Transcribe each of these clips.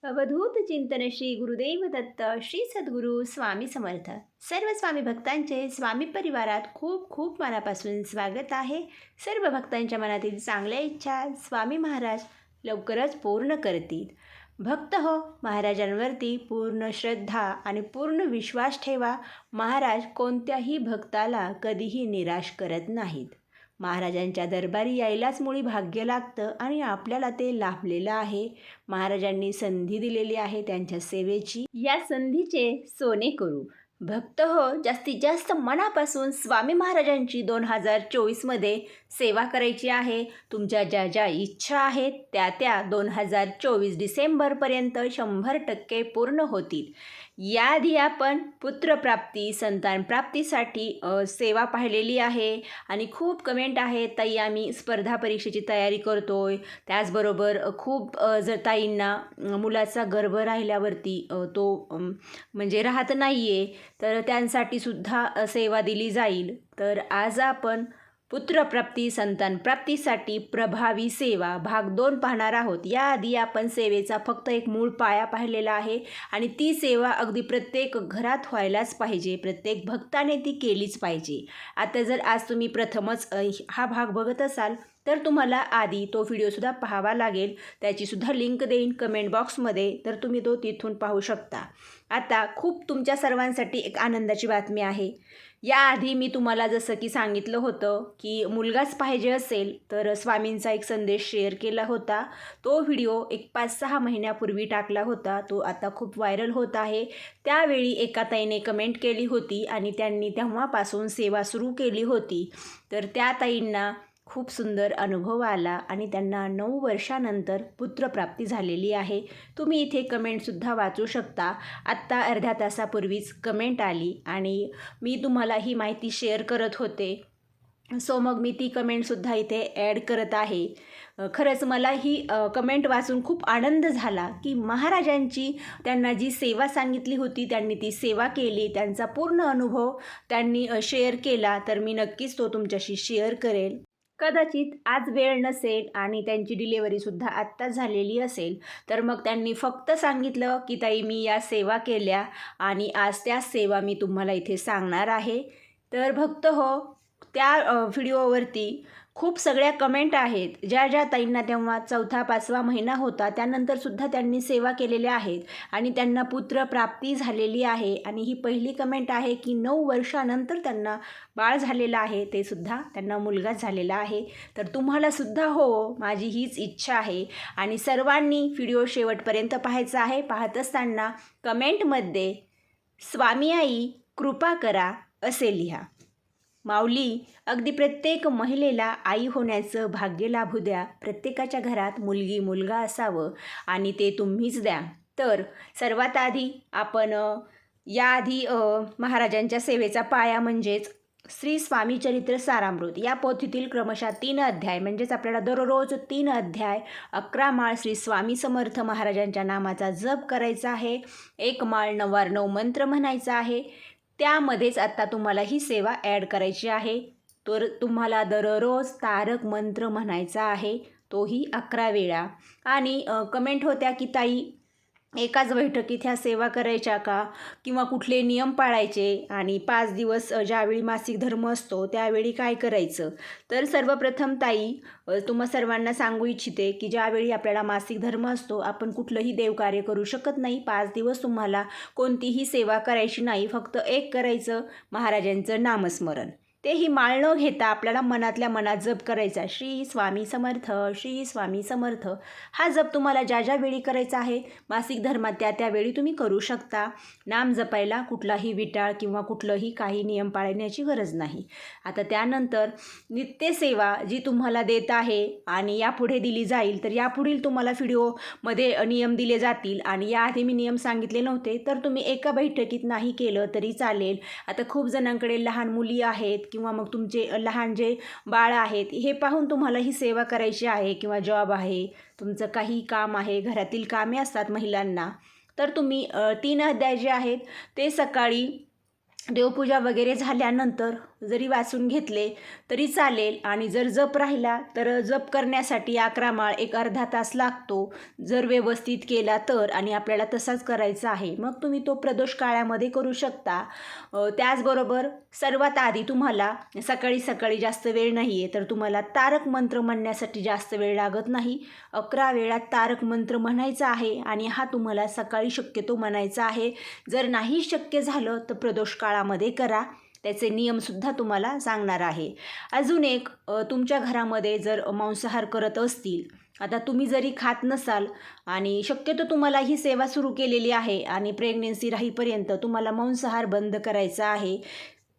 अवधूत चिंतन श्री गुरुदेव दत्त श्री सद्गुरू स्वामी समर्थ. सर्व स्वामी भक्तांचे स्वामी परिवारात खूप खूप मनापासून स्वागत आहे. सर्व भक्तांच्या मनातील चांगल्या इच्छा स्वामी महाराज लवकरच पूर्ण करतील. भक्त हो, महाराजांवरती पूर्ण श्रद्धा आणि पूर्ण विश्वास ठेवा. महाराज कोणत्याही भक्ताला कधीही निराश करत नाहीत. महाराजांच्या दरबारी यायलाच मुळी भाग्य लागतं आणि आपल्याला ते लाभलेलं आहे. महाराजांनी संधी दिलेली आहे त्यांच्या सेवेची. या संधीचे सोने करू. भक्त हो, जास्तीत जास्त मनापासून स्वामी महाराजांची 2024मध्ये सेवा करायची आहे. तुमच्या ज्या ज्या इच्छा आहेत त्या 2024 डिसेंबरपर्यंत 100% पूर्ण होतील. याआधी आपण पुत्रप्राप्ती, संतानप्राप्तीसाठी सेवा पाहिलेली आहे आणि खूप कमेंट आहेत, ताई आम्ही स्पर्धा परीक्षेची तयारी करतोय. त्याचबरोबर खूप जर ताईंना मुलाचा गर्भ राहिल्यावरती तो म्हणजे राहत नाही आहे, तर त्यांसाठी सुद्धा सेवा दिली जाईल. तर आज आपण पुत्रप्राप्ती, संतानप्राप्तीसाठी प्रभावी सेवा भाग 2 पाहणार आहोत. याआधी आपण सेवेचा फक्त एक मूळ पाया पाहिलेला आहे आणि ती सेवा अगदी प्रत्येक घरात व्हायलाच पाहिजे. प्रत्येक भक्ताने ती केलीच पाहिजे. आता जर आज तुम्ही प्रथमच हा भाग बघत असाल तर तुम्हाला आधी तो व्हिडिओसुद्धा पाहावा लागेल. त्याचीसुद्धा लिंक देईन कमेंट बॉक्समध्ये, तर तुम्ही तो तिथून पाहू शकता. आता खूप तुमच्या सर्वांसाठी एक आनंदाची बातमी आहे. याआधी मी तुम्हाला जसं की सांगितलं होतं की मुलगाच पाहिजे असेल तर स्वामींचा एक संदेश शेअर केला होता. तो व्हिडिओ एक 5-6 महिन्यापूर्वी टाकला होता. तो आता खूप व्हायरल होत आहे. त्यावेळी एका ताईने कमेंट केली होती आणि त्यांनी तेव्हापासून सेवा सुरू केली होती. तर त्या ताईंना खूप सुंदर अनुभव आला आणि त्यांना 9 वर्षानंतर पुत्रप्राप्ती झालेली आहे. तुम्ही इथे कमेंटसुद्धा वाचू शकता. आत्ता अर्ध्या तासापूर्वीच कमेंट आली आणि मी तुम्हाला ही माहिती शेअर करत होते. सो मग मी ती कमेंटसुद्धा इथे ॲड करत आहे. खरंच मला ही कमेंट वाचून खूप आनंद झाला की महाराजांची त्यांना जी सेवा सांगितली होती त्यांनी ती सेवा केली. त्यांचा पूर्ण अनुभव त्यांनी शेअर केला. तर मी नक्कीच तो तुमच्याशी शेअर करेल. कदाचित आज वेळ नसेल आणि त्यांची डिलेवरीसुद्धा आत्ताच झालेली असेल, तर मग त्यांनी फक्त सांगितलं की ताई मी या सेवा केल्या आणि आज त्या सेवा मी तुम्हाला इथे सांगणार आहे. तर भक्त हो, त्या व्हिडिओवरती खूप सगळ्या कमेंट आहेत. ज्या ज्या ताईंना तेव्हा 4था-5वा महिना होता त्यानंतरसुद्धा त्यांनी सेवा केलेल्या आहेत आणि त्यांना पुत्रप्राप्ती झालेली आहे. आणि ही पहिली कमेंट आहे की 9 वर्षानंतर त्यांना बाळ झालेलं आहे, ते सुद्धा त्यांना मुलगा झालेला आहे. तर तुम्हालासुद्धा हो, माझी हीच इच्छा आहे आणि सर्वांनी व्हिडिओ शेवटपर्यंत पाहायचा आहे. पाहत असताना कमेंटमध्ये स्वामी आई कृपा करा असे लिहा. माऊली, अगदी प्रत्येक महिलेला आई होण्याचं भाग्य लाभू द्या. प्रत्येकाच्या घरात मुलगी मुलगा असावं आणि ते तुम्हीच द्या. तर सर्वात आधी आपण याआधी महाराजांच्या सेवेचा पाया म्हणजेच श्री स्वामी चरित्र सारामृत या पोथीतील क्रमशः 3 अध्याय म्हणजेच आपल्याला दररोज 3 अध्याय 11 माळ श्री स्वामी समर्थ महाराजांच्या नामाचा जप करायचा आहे. 1 माळ 9 मंत्र म्हणायचा आहे. त्यामध्येच आता तुम्हाला ही सेवा ॲड करायची आहे. तर तुम्हाला दररोज तारक मंत्र म्हणायचा आहे, तोही 11 वेळा. आणि कमेंट होत्या की ताई एकाच बैठकीत ह्या सेवा करायच्या का किंवा कुठले नियम पाळायचे आणि 5 दिवस ज्यावेळी मासिक धर्म असतो त्यावेळी काय करायचं. तर सर्वप्रथम ताई तुम्हा सर्वांना सांगू इच्छिते की ज्यावेळी आपल्याला मासिक धर्म असतो आपण कुठलंही देवकार्य करू शकत नाही. 5 दिवस तुम्हाला कोणतीही सेवा करायची नाही. फक्त एक करायचं, महाराजांचं नामस्मरण. तेही माळ न घेता आपल्याला मनातल्या मनात जप करायचा, श्री स्वामी समर्थ, श्री स्वामी समर्थ. हा जप तुम्हाला ज्या ज्या वेळी करायचा आहे मासिक धर्मात त्यावेळी तुम्ही करू शकता. नाम जपायला कुठलाही विटाळ किंवा कुठलंही काही नियम पाळण्याची गरज नाही. आता त्यानंतर नित्यसेवा जी तुम्हाला देत आहे आणि यापुढे दिली जाईल, तर यापुढील तुम्हाला व्हिडिओमध्ये नियम दिले जातील आणि याआधी मी नियम सांगितले नव्हते, तर तुम्ही एका बैठकीत नाही केलं तरी चालेल. आता खूप जणांकडे लहान मुली आहेत किंवा मग तुमचे लहान जे बाळ आहेत हे पाहून तुम्हाला ही सेवा करायची आहे किंवा जॉब आहे, तुमचं काही काम आहे, घरातील कामे असतात महिलांना, तर तुम्ही 3 अध्याय जे आहेत ते सकाळी देवपूजा वगैरे झाल्यानंतर जरी वाचून घेतले तरी चालेल. आणि जर जप राहिला तर जप करण्यासाठी 11 माळ एक अर्धा तास लागतो, जर व्यवस्थित केला तर. आणि आपल्याला तसाच करायचा आहे. मग तुम्ही तो प्रदोष काळामध्ये करू शकता. त्याचबरोबर सर्वात आधी तुम्हाला सकाळी सकाळी जास्त वेळ नाही आहे तर तुम्हाला तारक मंत्र म्हणण्यासाठी जास्त वेळ लागत नाही. 11 वेळा तारक मंत्र म्हणायचा आहे आणि हा तुम्हाला सकाळी शक्यतो म्हणायचा आहे. जर नाही शक्य झालं तर प्रदोष काळामध्ये करा. त्याचे नियमसुद्धा तुम्हाला सांगणार आहे. अजून एक, तुमच्या घरामध्ये जर मांसाहार करत असतील, आता तुम्ही जरी खात नसाल आणि शक्यतो तुम्हाला ही सेवा सुरू केलेली आहे आणि प्रेग्नेन्सी राहीपर्यंत तुम्हाला मांसाहार बंद करायचा आहे,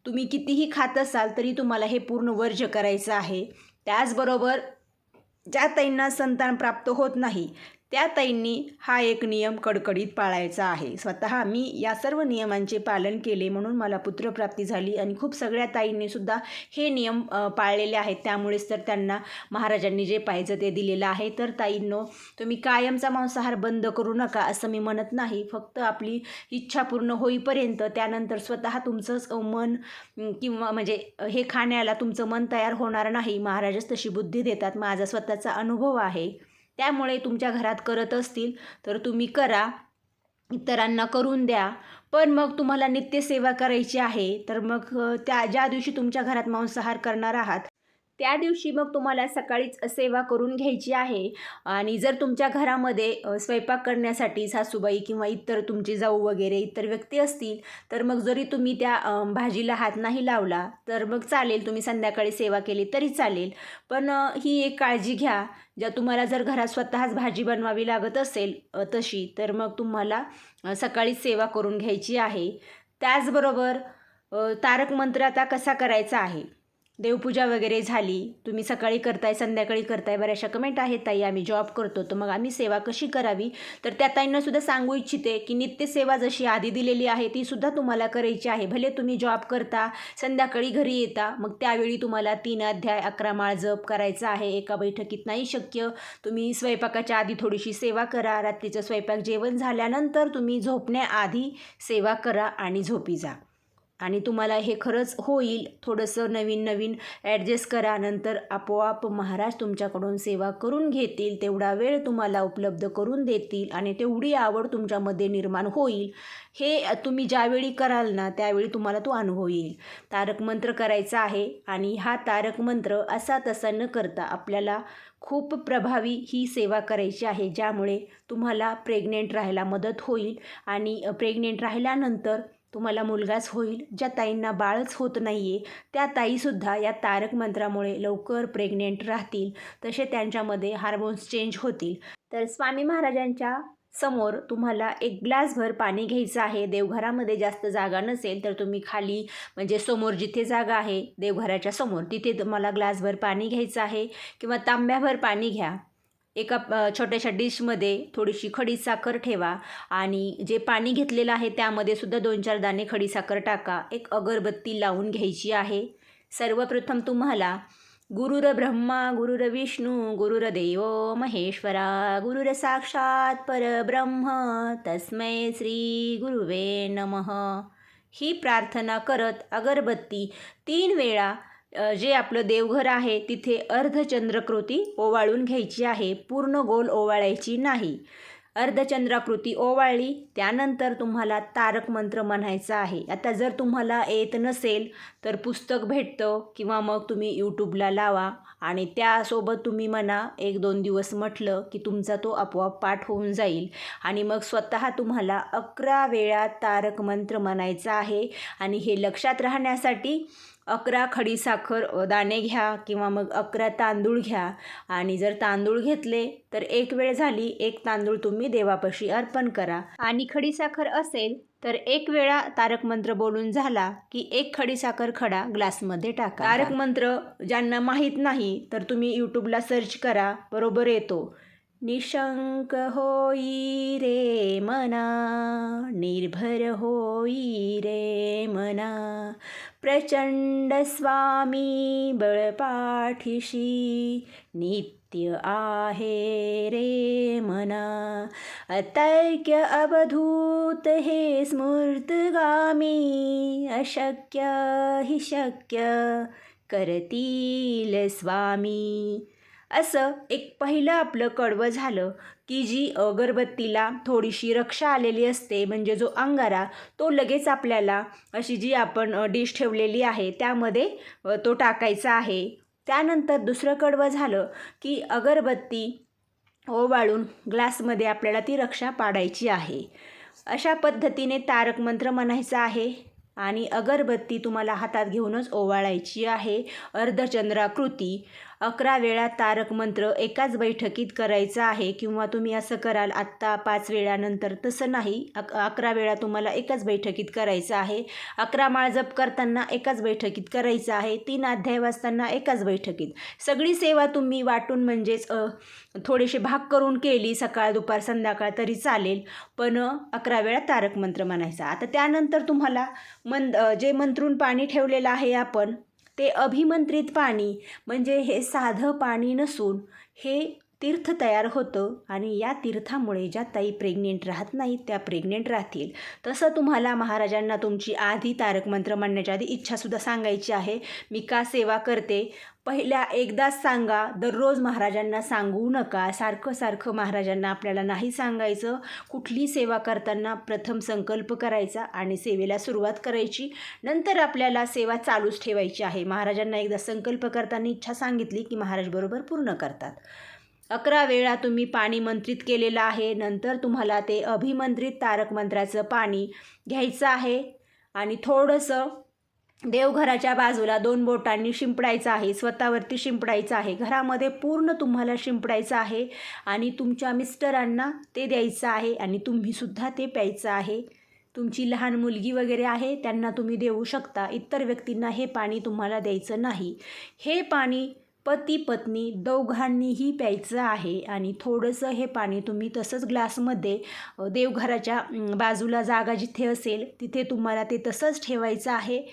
तुम्ही कितीही खात असाल तरी तुम्हाला हे पूर्ण वर्ज्य करायचं आहे. त्याचबरोबर ज्या ताईंना संतान प्राप्त होत नाही त्या ताईंनी हा एक नियम कडकडीत पाळायचा आहे. स्वतः मी या सर्व नियमांचे पालन केले म्हणून मला पुत्रप्राप्ती झाली आणि खूप सगळ्या ताईंनीसुद्धा हे नियम पाळलेले आहेत. त्यामुळेच तर त्यांना महाराजांनी जे पाहिजे ते दिलेलं आहे. तर ताईंनो, तुम्ही कायमचा मांसाहार बंद करू नका असं मी म्हणत नाही. फक्त आपली इच्छा पूर्ण होईपर्यंत, त्यानंतर स्वतः तुमचंच मन किंवा म्हणजे हे खाण्याला तुमचं मन तयार होणार नाही. महाराजच तशी बुद्धी देतात. माझा स्वतःचा अनुभव आहे. त्यामुळे तुमच्या घरात करत असतील तर तुम्ही करा, इतरांना करून द्या. पण मग तुम्हाला नित्यसेवा करायची आहे तर मग ज्या दिवशी तुमच्या घरात मांसाहार करणार आहात त्या दिवशी मग तुम्हाला सकाळीच सेवा करून घ्यायची आहे. आणि जर तुमच्या घरामध्ये स्वयंपाक करण्यासाठी सासूबाई किंवा इतर तुमची जाऊ वगैरे इतर व्यक्ती असतील तर मग जरी तुम्ही त्या भाजीला हात नाही लावला तर मग चालेल, तुम्ही संध्याकाळी सेवा केली तरी चालेल. पण ही एक काळजी घ्या, ज्या तुम्हाला जर घरात स्वतःच भाजी बनवावी लागत असेल तशी, तर मग तुम्हाला सकाळीच सेवा करून घ्यायची आहे. त्याचबरोबर तारक मंत्र आता कसा करायचा आहे. देवपूजा वगैरे झाली, तुम्ही सकाळी करताय संध्याकाळी करताय. बऱ्याचशा कमेंट आहेत, ताई आम्ही जॉब करतो तर मग आम्ही सेवा कशी करावी. तर त्या ताईंनासुद्धा सांगू इच्छिते की नित्यसेवा जशी आधी दिलेली आहे तीसुद्धा तुम्हाला करायची आहे. भले तुम्ही जॉब करता, संध्याकाळी घरी येता, मग त्यावेळी तुम्हाला 3 अध्याय 11 माळ जप करायचा आहे. एका बैठकीत नाही शक्य, तुम्ही स्वयंपाकाच्या आधी थोडीशी सेवा करा. रात्रीचं स्वयंपाक जेवण झाल्यानंतर तुम्ही झोपण्याआधी सेवा करा आणि झोपी जा. आणि तुम्हाला हे खरंच होईल. थोडंसं नवीन नवीन ॲडजस्ट करा, नंतर आपोआप महाराज तुमच्याकडून सेवा करून घेतील. तेवढा वेळ तुम्हाला उपलब्ध करून देतील आणि तेवढी आवड तुमच्यामध्ये निर्माण होईल. हे तुम्ही ज्यावेळी कराल ना त्यावेळी तुम्हाला तो अनुभव येईल. तारक मंत्र करायचा आहे आणि हा तारक मंत्र असा तसा न करता आपल्याला खूप प्रभावी ही सेवा करायची आहे, ज्यामुळे तुम्हाला प्रेग्नेंट राहायला मदत होईल. आणि प्रेग्नेंट राहिल्यानंतर तुम्हाला मुलगाच होईल. ज्या ताईंना बाळच होत नाही आहे त्या ताईसुद्धा या तारक मंत्रामुळे लवकर प्रेग्नेंट राहतील. तसे त्यांच्यामध्ये हार्मोन्स चेंज होतील. तर स्वामी महाराजांच्या समोर तुम्हाला एक ग्लासभर पाणी घ्यायचं आहे. देवघरामध्ये जास्त जागा नसेल तर तुम्ही खाली म्हणजे समोर जिथे जागा आहे देवघराच्या समोर तिथे तुम्हाला ग्लासभर पाणी घ्यायचं आहे किंवा तांब्याभर पाणी घ्या. एका छोट्याशा डिशमध्ये थोडीशी खडीसाखर ठेवा आणि जे पाणी घेतलेलं आहे त्यामध्ये सुद्धा 2-4 दाणे खडीसाखर टाका. एक अगरबत्ती लावून घ्यायची आहे. सर्वप्रथम तुम्हाला गुरुर ब्रह्मा गुरुर विष्णू गुरुर्देव महेश्वरा गुरुर साक्षात परब्रह्म तस्मै श्री गुरुवे नमः ही प्रार्थना करत अगरबत्ती 3 वेळा जे आपलं देवघर आहे तिथे अर्धचंद्रकृती ओवाळून घ्यायची आहे. पूर्ण गोल ओवाळायची नाही. अर्धचंद्राकृती ओवाळली त्यानंतर तुम्हाला तारक मंत्र म्हणायचा आहे. आता जर तुम्हाला येत नसेल तर पुस्तक भेटतं किंवा मग तुम्ही यूट्यूबला लावा आणि त्यासोबत तुम्ही म्हणा. 1-2 दिवस म्हटलं की तुमचा तो आपोआप पाठ होऊन जाईल. आणि मग स्वतः तुम्हाला 11 वेळा तारक मंत्र म्हणायचा आहे. आणि हे लक्षात राहण्यासाठी 11 खडीसाखर दाणे घ्या किंवा मग 11 तांदूळ घ्या. आणि जर तांदूळ घेतले तर 1 वेळ झाली 1 तांदूळ तुम्ही देवापाशी अर्पण करा. आणि खडीसाखर असेल तर 1 वेळा तारक मंत्र बोलून झाला की 1 खडीसाखर खडा ग्लासमध्ये टाका. तारक मंत्र ज्यांना माहीत नाही तर तुम्ही यूट्यूबला सर्च करा, बरोबर येतो. निशंक होई रे मना निर्भर होई रे मना प्रचंड स्वामी बळपाठीशी नित्य सत्य आहे रे मना. अतर्क्य अवधूत हे स्मृतगामी, अशक्य हि शक्य करतील स्वामी. असं एक पहिलं आपलं कडवं झालं की जी अगरबत्तीला थोडीशी रक्षा आलेली असते, म्हणजे जो अंगारा तो लगेच आपल्याला अशी जी आपण डिश ठेवलेली आहे त्यामध्ये तो टाकायचा आहे. त्यानंतर दुसरं कडवं झालं की अगरबत्ती ओवाळून ग्लासमध्ये आपल्याला ती रक्षा पाडायची आहे. अशा पद्धतीने तारक मंत्र म्हणायचा आहे आणि अगरबत्ती तुम्हाला हातात घेऊनच ओवाळायची आहे. अर्धचंद्राकृती 11 वेळा तारक मंत्र एकाच बैठकीत करायचा आहे, किंवा तुम्ही असं कराल आत्ता 5 वेळानंतर, तसं नाही. 11 वेळा तुम्हाला एकाच बैठकीत करायचं आहे. 11 माळ जप करताना एकाच बैठकीत करायचं आहे. 3 अध्याय वाचताना एकाच बैठकीत. सगळी सेवा तुम्ही वाटून म्हणजेच थोडेसे भाग करून केली, सकाळ दुपार संध्याकाळ तरी चालेल, पण 11 वेळा तारक मंत्र म्हणायचा. आता त्यानंतर तुम्हाला जे मंत्रून पाणी ठेवलेलं आहे आपण, ते अभिमंत्रित पाणी, म्हणजे हे साधं पाणी नसून हे तीर्थ तयार होतं आणि या तीर्थामुळे ज्या ताई प्रेग्नेंट राहत नाहीत त्या प्रेग्नेंट राहतील. तसं तुम्हाला महाराजांना तुमची आधी तारक मंत्र म्हणण्याच्या आधी इच्छासुद्धा सांगायची आहे. मी का सेवा करते पहिल्या एकदाच सांगा, दररोज महाराजांना सांगू नका. सारखं सारखं महाराजांना आपल्याला नाही सांगायचं. कुठली सेवा करताना प्रथम संकल्प करायचा आणि सेवेला सुरुवात करायची, नंतर आपल्याला सेवा चालूच ठेवायची आहे. महाराजांना एकदा संकल्प करताना इच्छा सांगितली की महाराज बरोबर पूर्ण करतात. 11 वेळा तुम्ही पाणी मंत्रित केलेलं आहे. नंतर तुम्हाला ते अभिमंत्रित तारक मंत्राचं पाणी घ्यायचं आहे आणि थोडंसं देवघराच्या बाजूला 2 बोटांनी शिंपडायचं आहे. स्वतःवरती शिंपडायचं आहे. घरामध्ये पूर्ण तुम्हाला शिंपडायचं आहे आणि तुमच्या मिस्टरांना ते द्यायचं आहे आणि तुम्हीसुद्धा ते प्यायचं आहे. तुमची लहान मुलगी वगैरे आहे त्यांना तुम्ही देऊ शकता. इतर व्यक्तींना हे पाणी तुम्हाला द्यायचं नाही. हे पाणी पती पत्नी दोघांनीही प्यायचं आहे आणि थोडंसं हे पाणी तुम्ही तसंच ग्लासमध्ये देवघराच्या बाजूला जागा जिथे असेल तिथे तुम्हाला ते तसंच ठेवायचं आहे.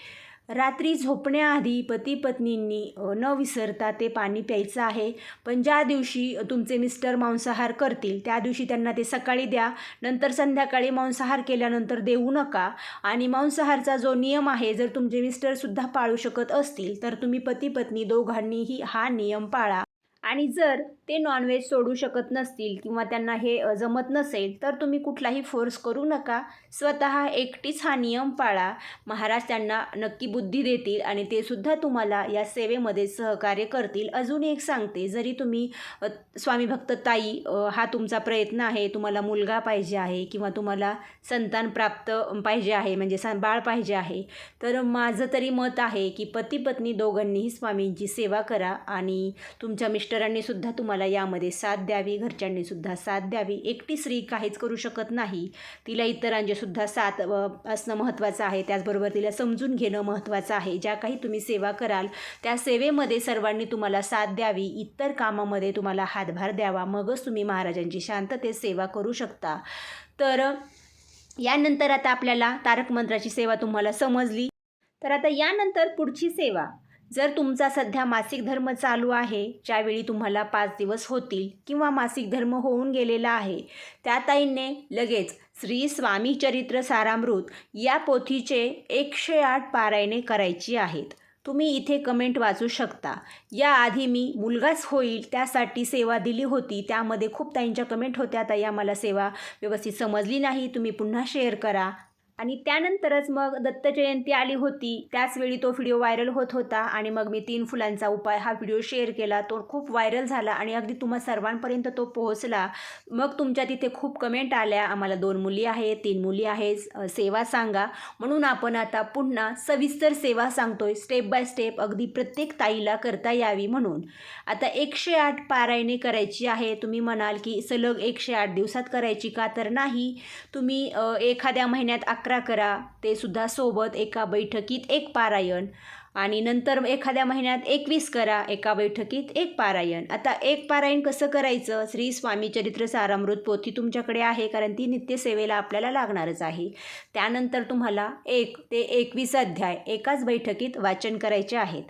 रात्री झोपण्याआधी पती पत्नींनी न विसरता ते पाणी प्यायचं आहे. पण ज्या दिवशी तुमचे मिस्टर मांसाहार करतील त्या दिवशी त्यांना ते सकाळी द्या. नंतर संध्याकाळी मांसाहार केल्यानंतर देऊ नका. आणि मांसाहारचा जो नियम आहे, जर तुमचे मिस्टरसुद्धा पाळू शकत असतील तर तुम्ही पती पत्नी दोघांनीही हा नियम पाळा. आणि जर ते नॉनव्हेज सोडू शकत नसतील किंवा त्यांना हे जमत नसेल तर तुम्ही कुठलाही फोर्स करू नका. स्वतः एकटीच हा नियम पाळा. महाराज त्यांना नक्की बुद्धी देतील आणि ते सुद्धा तुम्हाला या सेवेमध्ये सहकार्य करतील. अजून एक सांगते, जरी तुम्ही स्वामी भक्त ताई हा तुमचा प्रयत्न आहे, तुम्हाला मुलगा पाहिजे आहे किंवा तुम्हाला संतान प्राप्त पाहिजे आहे, म्हणजे बाळ पाहिजे आहे, तर माझं तरी मत आहे की पती पत्नी दोघांनीही स्वामींची सेवा करा आणि तुमच्या मिस्टरांनी सुद्धा तुम्हाला यामध्ये साथ द्यावी, घरच्यांनी सुद्धा साथ द्यावी. एकटी स्त्री काहीच करू शकत नाही. तिला इतरांचे सुद्धा साथ असणं महत्त्वाचं आहे. त्याचबरोबर तिला समजून घेणं महत्त्वाचं आहे. ज्या काही तुम्ही सेवा कराल त्या सेवेमध्ये सर्वांनी तुम्हाला साथ द्यावी, इतर कामामध्ये तुम्हाला हातभार द्यावा, मगच तुम्ही महाराजांची शांततेत सेवा करू शकता. तर यानंतर आता आपल्याला तारक मंत्राची सेवा तुम्हाला समजली. तर आता यानंतर पुढची सेवा, जर तुमचा सध्या मासिक धर्म चालू आहे, ज्यावेळी तुम्हाला 5 दिवस होतील किंवा मासिक धर्म होऊन गेलेला आहे, त्या ताईंनी लगेच श्री स्वामी चरित्र सारामृत या पोथीचे 108 पारायणे करायची आहेत. तुम्ही इथे कमेंट वाचू शकता. याआधी मी मुलगाच होईल त्यासाठी सेवा दिली होती, त्यामध्ये खूप ताईंच्या कमेंट होत्या, ताई आम्हाला सेवा व्यवस्थित समजली नाही, तुम्ही पुन्हा शेअर करा. आणि त्यानंतरच मग दत्त जयंती आली होती, त्याचवेळी तो व्हिडिओ व्हायरल होत होता आणि मग मी 3 फुलांचा उपाय हा व्हिडिओ शेअर केला. तो खूप व्हायरल झाला आणि अगदी तुम्हा सर्वांपर्यंत तो पोहोचला. मग तुमच्या तिथे खूप कमेंट आल्या, आम्हाला 2 मुली आहेत, 3 मुली आहेत, सेवा सांगा. म्हणून आपण आता पुन्हा सविस्तर सेवा सांगतोय, स्टेप बाय स्टेप, अगदी प्रत्येक ताईला करता यावी म्हणून. आता 108 पारायणे करायची आहे. तुम्ही म्हणाल की सलग 108 दिवसात करायची का? तर नाही, तुम्ही एखाद्या महिन्यात 11 करा, ते सुद्धा सोबत एका बैठकीत 1 पारायण, आणि नंतर एखाद्या महिन्यात 21 करा, एका बैठकीत 1 पारायण. आता 1 पारायण कसं करायचं? श्री स्वामी चरित्र सारामृत पोथी तुमच्याकडे आहे, कारण ती नित्यसेवेला आपल्याला लागणारच आहे. त्यानंतर तुम्हाला 1 ते 21 अध्याय एकाच बैठकीत वाचन करायचे आहेत.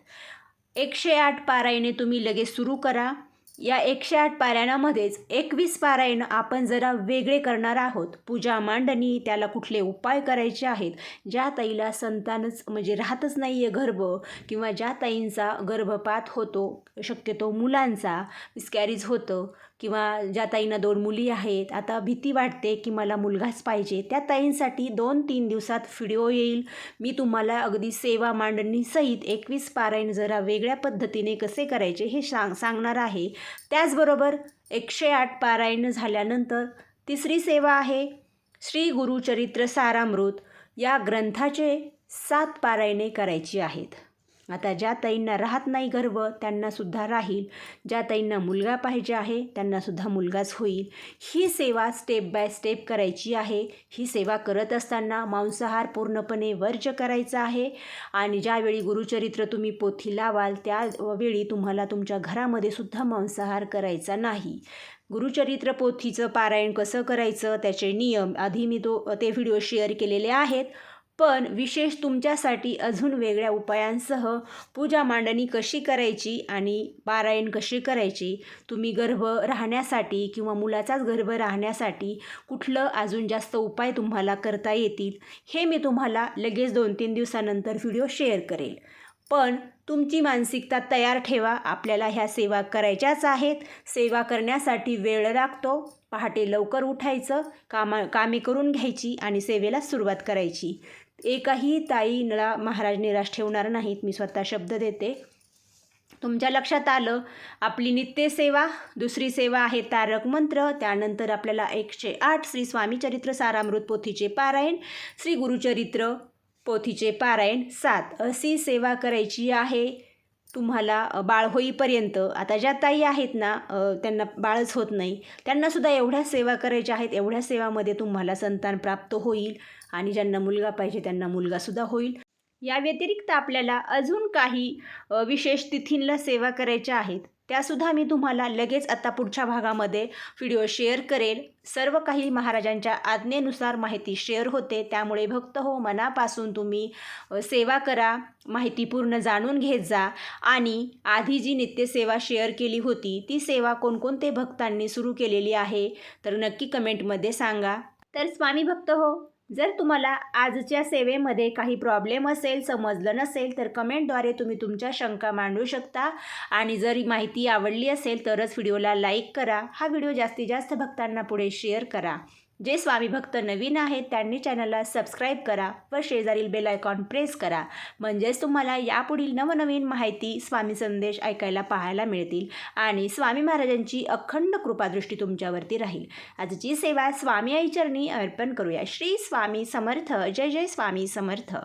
108 पारायणे तुम्ही लगेच सुरू करा. या 108 पारायणामध्येच 21 पारायण आपण जरा वेगळे करणार आहोत. पूजा मांडणी, त्याला कुठले उपाय करायचे आहेत, ज्या ताईला संतानच म्हणजे राहतच नाही आहे गर्भ, किंवा ज्या ताईंचा गर्भपात होतो, शक्यतो मुलांचा मिसकॅरेज होतं, किंवा ज्या ताईंना 2 मुली आहेत, आता भीती वाटते की मला मुलगाच पाहिजे, त्या ताईंसाठी 2-3 दिवसात व्हिडिओ येईल. मी तुम्हाला अगदी सेवा मांडणीसहित 21 पारायण जरा वेगळ्या पद्धतीने कसे करायचे हे सांगणार आहे. त्याचबरोबर 108 पारायण झाल्यानंतर तिसरी सेवा आहे श्री गुरुचरित्र सारामृत या ग्रंथाचे 7 पारायणे करायची आहेत. आता ज्या ताईंना राहत नाही गर्भ त्यांनासुद्धा राहील, ज्या ताईंना मुलगा पाहिजे आहे त्यांनासुद्धा मुलगाच होईल. ही सेवा स्टेप बाय स्टेप करायची आहे. ही सेवा करत असताना मांसाहार पूर्णपणे वर्ज्य करायचा आहे. आणि ज्यावेळी गुरुचरित्र तुम्ही पोथी लावाल त्यावेळी तुम्हाला तुमच्या घरामध्ये सुद्धा मांसाहार करायचा नाही. गुरुचरित्र पोथीचं पारायण कसं करायचं, त्याचे नियम आधी मी ते व्हिडिओ शेअर केलेले आहेत. पण विशेष तुमच्यासाठी अजून वेगळ्या उपायांसह पूजा मांडणी कशी करायची आणि पारायण कशी करायची, तुम्ही गर्भ राहण्यासाठी किंवा मुलाचाच गर्भ राहण्यासाठी कुठलं अजून जास्त उपाय तुम्हाला करता येतील, हे मी तुम्हाला लगेच 2-3 दिवसानंतर व्हिडिओ शेअर करेल. पण तुमची मानसिकता तयार ठेवा, आपल्याला ह्या सेवा करायच्याच आहेत. सेवा करण्यासाठी वेळ लागतो. पहाटे लवकर उठायचं, कामे करून घ्यायची आणि सेवेला सुरुवात करायची. एकही ताईला महाराज निराश ठेवणार नाहीत, मी स्वतः शब्द देते. तुमच्या लक्षात आलं, आपली नित्यसेवा, दुसरी सेवा आहे तारक मंत्र, त्यानंतर आपल्याला 108 श्री स्वामीचरित्र सारामृत पोथीचे पारायण, श्री गुरुचरित्र पोथीचे पारायण 7 अशी सेवा करायची आहे तुम्हाला बाळ होईपर्यंत. आता ज्या ताई आहेत ना त्यांना बाळच होत नाही, त्यांनासुद्धा एवढ्या सेवा करायच्या आहेत. एवढ्या सेवामध्ये तुम्हाला संतान प्राप्त होईल आणि ज्यांना मुलगा पाहिजे त्यांना मुलगासुद्धा होईल. या व्यतिरिक्त आपल्याला अजून काही विशेष तिथींना सेवा करायच्या आहेत, त्यासुद्धा मी तुम्हाला लगेच आता पुढच्या भागामध्ये व्हिडिओ शेअर करेल. सर्व काही महाराजांच्या आज्ञेनुसार माहिती शेअर होते, त्यामुळे भक्त हो मनापासून तुम्ही सेवा करा, माहिती पूर्ण जाणून घेत जा. आणि आधी जी नित्यसेवा शेअर केली होती ती सेवा कोणकोणते भक्तांनी सुरू केलेली आहे तर नक्की कमेंटमध्ये सांगा. तर स्वामी भक्त हो, जर तुम्हाला आजच्या सेवेमध्ये काही प्रॉब्लेम असेल, समजलं नसेल तर कमेंटद्वारे तुम्ही तुमच्या शंका मांडू शकता. आणि जर माहिती आवडली असेल तरच व्हिडिओला लाईक करा. हा व्हिडिओ जास्तीत जास्त भक्तांना पुढे शेअर करा. जे स्वामी भक्त नवीन आहेत त्यांनी चॅनलला सबस्क्राईब करा व शेजारील बेल आयकॉन प्रेस करा, म्हणजेच तुम्हाला यापुढील नवनवीन माहिती, स्वामी संदेश ऐकायला पाहायला मिळतील आणि स्वामी महाराजांची अखंड कृपादृष्टी तुमच्यावरती राहील. आजची सेवा स्वामी आई चरणी अर्पण करूया. श्री स्वामी समर्थ. जय जय स्वामी समर्थ.